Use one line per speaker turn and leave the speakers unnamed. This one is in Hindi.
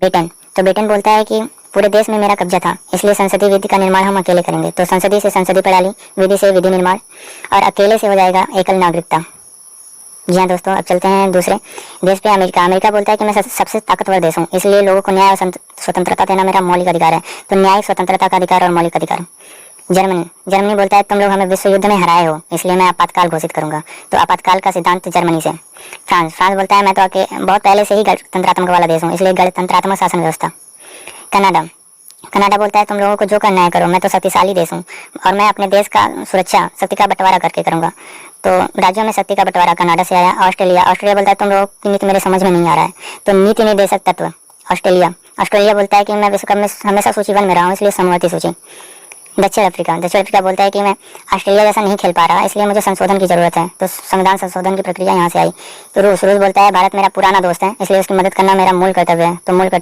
ब्रिटेन, तो ब्रिटेन बोलता है कि पूरे देश में मेरा कब्जा था, इसलिए संसदीय विधि का निर्माण हम अकेले करेंगे। तो संसदीय से संसदीय प्रणाली, विधि से विधि निर्माण, और अकेले से हो जाएगा एकल नागरिकता। जी हाँ दोस्तों, अब चलते हैं दूसरे देश पे। अमेरिका, अमेरिका बोलता है कि मैं सबसे ताकतवर देश हूँ, इसलिए लोगों को न्याय और स्वतंत्रता देना मेरा मौलिक अधिकार है। तो न्याय, स्वतंत्रता का अधिकार और मौलिक अधिकार। जर्मनी, जर्मनी बोलता है तुम लोग हमें विश्व युद्ध में हराए हो, इसलिए मैं आपातकाल घोषित करूंगा। तो आपातकाल का सिद्धांत जर्मनी से। फ्रांस, फ्रांस बोलता है मैं तो बहुत पहले से ही गणतंत्रात्मक वाला देश हूँ, इसलिए गणतंत्रात्मक शासन व्यवस्था। कनाडा, कनाडा बोलता है तुम लोगों को जो करना है करो, मैं तो शक्तिशाली देश हूँ और मैं अपने देश का सुरक्षा शक्ति का बंटवारा करके करूंगा। तो राज्यों में शक्ति का बंटवारा कनाडा से आया। ऑस्ट्रेलिया, ऑस्ट्रेलिया बोलता है तुम लोगों की नीति मेरे समझ में नहीं आ रहा है, तो नीति निर्देशक तत्व। ऑस्ट्रेलिया, ऑस्ट्रेलिया बोलता है कि मैं विश्व कप में हमेशा सूची 1 में रहा हूँ, इसलिए समवर्ती सूची। दक्षिण अफ्रीका, दक्षिण अफ्रीका बोलता है कि मैं ऑस्ट्रेलिया जैसा नहीं खेल पा रहा, इसलिए मुझे संशोधन की जरूरत है। तो संविधान संशोधन की प्रक्रिया यहाँ से आई। तो रूस, रूस बोलता है भारत मेरा पुराना दोस्त है, इसलिए उसकी मदद करना मेरा मूल कर्तव्य है। तो मूल कर्तव्य